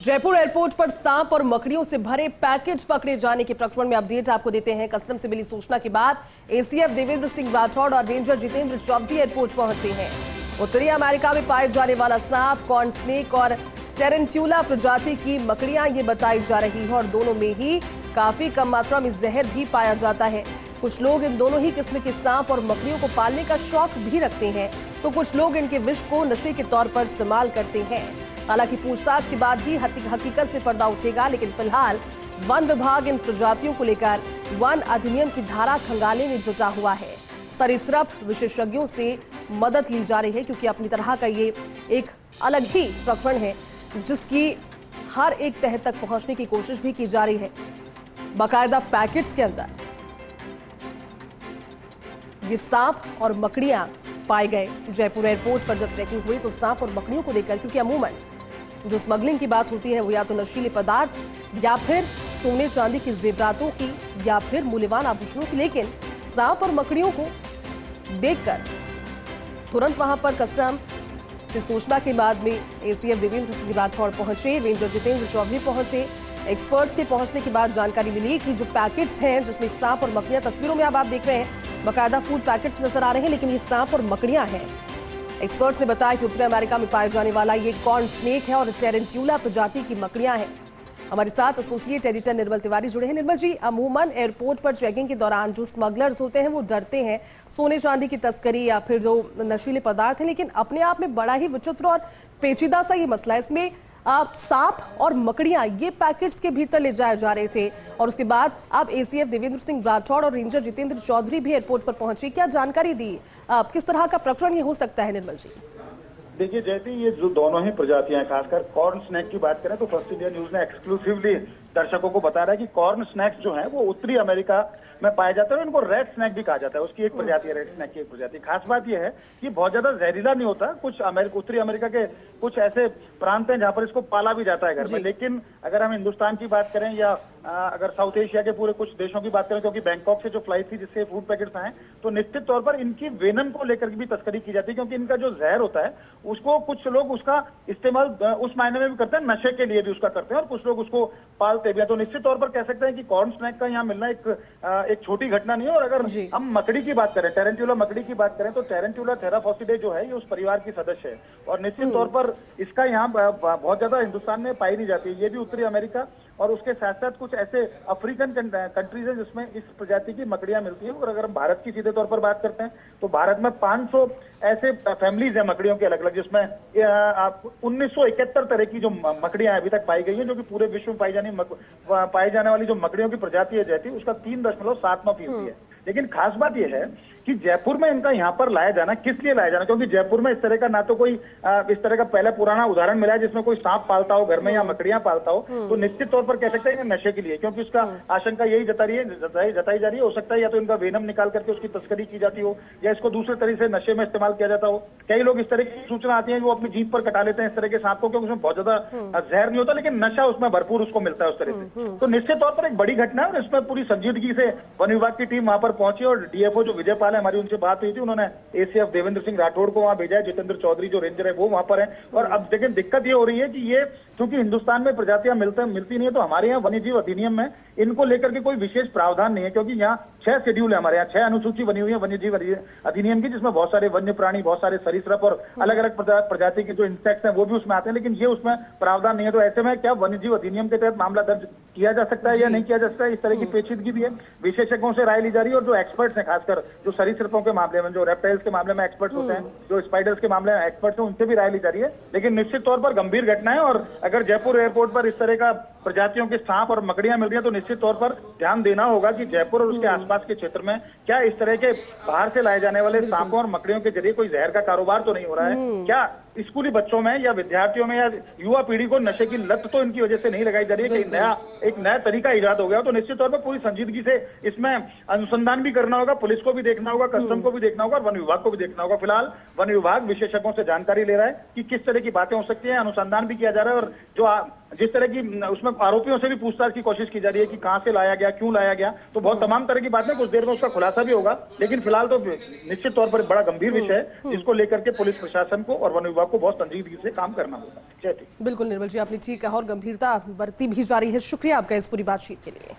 Jaipur airport पर सांप और मकड़ियों से भरे पैकेज पकड़े जाने के प्रकरण में अपडेट आपको देते हैं। कस्टम से मिली सूचना के बाद एसीएफ देवेंद्र सिंह राठौड़ और रेंजर जितेंद्र चौधरी एयरपोर्ट पहुंचे हैं। उत्तरी अमेरिका में पाए जाने वाला सांप, कॉर्न स्नेक और टेरेंट्यूला प्रजाति की मकड़ियां ये बताई जा रही है और दोनों में ही काफी कम मात्रा में जहर भी पाया जाता है। कुछ लोग इन दोनों ही किस्म के सांप और मकड़ियों को पालने का शौक भी रखते हैं, तो कुछ लोग इनके विष को नशे के तौर पर इस्तेमाल करते हैं। हालांकि पूछताछ के बाद ही हकीकत से पर्दा उठेगा, लेकिन फिलहाल वन विभाग इन प्रजातियों को लेकर वन अधिनियम की धारा खंगालने में जुटा हुआ है। सरीसृप विशेषज्ञों से मदद ली जा रही है, क्योंकि अपनी तरह का ये एक अलग ही प्रकरण है जिसकी हर एक तह तक पहुंचने की कोशिश भी की जा रही है। बाकायदा पैकेट्स के अंदर ये सांप और मकड़ियां पाए गए। जयपुर एयरपोर्ट पर जब चेकिंग हुई तो सांप और मकड़ियों को देखकर, क्योंकि अमूमन जो स्मगलिंग की बात होती है वो या तो नशीले पदार्थ या फिर सोने चांदी की जेवरातों की या फिर मूल्यवान आभूषणों की, लेकिन सांप और मकड़ियों को देखकर तुरंत वहां पर कस्टम से सूचना के बाद में एसीएफ देवेंद्र सिंह राठौड़ पहुंचे, रेंजर जितेंद्र चौधरी पहुंचे। एक्सपर्ट्स के पहुंचने के बाद जानकारी मिली कि जो पैकेट्स हैं जिसमें सांप और मकड़ियां, तस्वीरों में अब आप देख रहे हैं बाकायदा फूड पैकेट्स नजर आ रहे हैं, लेकिन ये सांप और मकड़ियां हैं। एक्सपर्ट्स ने बताया कि उत्तरी अमेरिका में पाए जाने वाला ये कॉर्न स्नेक है और टेरेंट्यूला प्रजाति की मकड़ियां हैं। हमारे साथ एसोसिएट एडिटर निर्मल तिवारी जुड़े हैं। निर्मल जी, अमूमन एयरपोर्ट पर चेकिंग के दौरान जो स्मगलर्स होते हैं वो डरते हैं सोने चांदी की तस्करी या फिर जो नशीले पदार्थ हैं, लेकिन अपने आप में बड़ा ही विचित्र और पेचीदा सा ये मसला है। इसमें सांप और मकड़ियां ये पैकेट्स के भीतर ले जाए जा रहे थे और उसके बाद अब एसीएफ देवेंद्र सिंह राठौड़ और रेंजर जितेंद्र चौधरी भी एयरपोर्ट पर पहुंचे। क्या जानकारी दी, किस तरह का प्रकरण ये हो सकता है निर्मल जी? देखिए जयती, ये जो दोनों ही प्रजातियां हैं, खासकर कॉर्न स्नैक की बात करें तो फर्स्ट इंडिया न्यूज ने एक्सक्लूसिवली दर्शकों को बता रहा है कि कॉर्न स्नैक्स जो हैं वो उत्तरी अमेरिका में पाए जाते हैं। इनको रेड स्नैक भी कहा जाता है, उसकी एक प्रजाति है, रेड स्नैक की एक प्रजाति। खास बात यह है कि बहुत ज्यादा जहरीला नहीं होता। कुछ उत्तरी अमेरिका के कुछ ऐसे प्रांत हैं जहां पर इसको पाला भी जाता है घर में, लेकिन अगर हम हिंदुस्तान की बात करें या अगर साउथ एशिया के पूरे कुछ देशों की बात करें, क्योंकि बैंकॉक से जो फ्लाइट थी जिससे फूड पैकेट्स आए, तो निश्चित तौर पर इनकी वेनम को लेकर भी तस्करी की जाती है, क्योंकि इनका जो जहर होता है उसको कुछ लोग उसका इस्तेमाल उस मायने में भी करते हैं, नशे के लिए भी उसका करते हैं और कुछ लोग उसको पालते भी हैं। तो निश्चित तौर पर कह सकते हैं कि कॉर्न स्नैक का यहाँ मिलना एक छोटी घटना नहीं है। और अगर हम मकड़ी की बात करें, टेरेंट्यूला मकड़ी की बात करें, तो टेरेंट्यूला थेराफोसिडे जो है ये उस परिवार की सदस्य है और निश्चित तौर पर इसका यहाँ बहुत ज्यादा हिंदुस्तान में पाई नहीं जाती है। ये भी उत्तरी अमेरिका और उसके साथ साथ कुछ ऐसे अफ्रीकन कंट्रीज है जिसमें इस प्रजाति की मकड़ियां मिलती हैं। और अगर हम भारत की सीधे तौर पर बात करते हैं तो भारत में 500 ऐसे फैमिलीज है मकड़ियों के अलग अलग, जिसमें 1971 तरह की जो मकड़ियां अभी तक पाई गई हैं, जो कि पूरे विश्व में पाई जाने वाली जो मकड़ियों की प्रजाति है जैती, उसका 3.7% है। लेकिन खास बात यह है कि जयपुर में इनका यहाँ पर लाया जाना, किस लिए लाया जाना, क्योंकि जयपुर में इस तरह का ना तो कोई इस तरह का पहले पुराना उदाहरण मिला है जिसमें कोई सांप पालता हो घर में या मकड़ियां पालता हो। तो निश्चित तौर पर कह सकते हैं नशे के लिए, क्योंकि उसका आशंका यही जताई जा रही है। हो सकता है या तो इनका वेनम निकाल करके उसकी तस्करी की जाती हो या इसको दूसरे तरीके से नशे में इस्तेमाल किया जाता हो। कई लोग इस तरह की सूचना आती है वो अपनी जीप पर कटा लेते हैं इस तरह के सांप को, क्योंकि उसमें बहुत ज्यादा जहर नहीं होता, लेकिन नशा उसमें भरपूर उसको मिलता है उस तरह से। तो निश्चित तौर पर एक बड़ी घटना है और इसमें पूरी संजीदगी से वन विभाग की टीम वहां पर पहुंची और डीएफओ जो विजयपाल है, हमारी उनसे बात हुई थी, उन्होंने एसीएफ देवेंद्र सिंह राठौड़ को वहां भेजा है। जितेंद्र चौधरी जो रेंजर है वो वहां पर है। और अब लेकिन दिक्कत ये हो रही है कि ये क्योंकि हिंदुस्तान में प्रजातियां मिलती नहीं है, तो हमारे यहाँ वन्यजीव अधिनियम में इनको लेकर के कोई विशेष प्रावधान नहीं है, क्योंकि यहाँ 6 शेड्यूल है, हमारे यहाँ 6 अनुसूची बनी हुई है वन्यजीव अधिनियम की, जिसमें बहुत सारे वन्य प्राणी, बहुत सारे सरीसृप और अलग अलग प्रजाति के जो इंसेक्ट्स हैं वो भी उसमें आते हैं, लेकिन ये उसमें प्रावधान नहीं है। तो ऐसे में क्या वन्यजीव अधिनियम के तहत मामला दर्ज किया जा सकता है या नहीं किया जा सकता है, इस तरह की पेचीदगी भी है। विशेषज्ञों से राय ली जा रही है और जो एक्सपर्ट्स हैं, खासकर जो सरीसृपों के मामले में, जो रेप्टाइल्स के मामले में एक्सपर्ट्स होते हैं, जो स्पाइडर्स के मामले में एक्सपर्ट्स हैं, उनसे भी राय ली जा रही है। लेकिन निश्चित तौर पर गंभीर घटना है और अगर जयपुर एयरपोर्ट पर इस तरह का प्रजातियों के सांप और मकड़ियां मिल रही हैं तो निश्चित तौर पर ध्यान देना होगा कि जयपुर और उसके आसपास के क्षेत्र में क्या इस तरह के बाहर से लाए जाने वाले सांपों और मकड़ियों के जरिए कोई जहर का कारोबार तो नहीं हो रहा है। क्या स्कूली बच्चों में या विद्यार्थियों में या युवा पीढ़ी को नशे की लत तो इनकी वजह से नहीं लगाई जा रही है कि एक नया तरीका ईजाद हो गया। तो निश्चित तौर पर पूरी संजीदगी से इसमें अनुसंधान भी करना होगा, पुलिस को भी देखना होगा, कस्टम को भी देखना होगा और वन विभाग को भी देखना होगा। फिलहाल वन विभाग विशेषज्ञों से जानकारी ले रहा है कि किस तरह की बातें हो सकती है, अनुसंधान भी किया जा रहा है और जो जिस तरह की उसमें आरोपियों से भी पूछताछ की कोशिश की जा रही है कि कहां से लाया गया, क्यों लाया गया, तो बहुत तमाम तरह की बातें, कुछ देर में उसका खुलासा भी होगा। लेकिन फिलहाल तो निश्चित तौर पर बड़ा गंभीर विषय है जिसको लेकर के पुलिस प्रशासन को और वन विभाग विभाग को बहुत संजीदगी से काम करना होगा। जय हिंद। बिल्कुल निर्मल जी, आपने ठीक कहा और गंभीरता बरती भी जा रही है। शुक्रिया आपका इस पूरी बातचीत के लिए।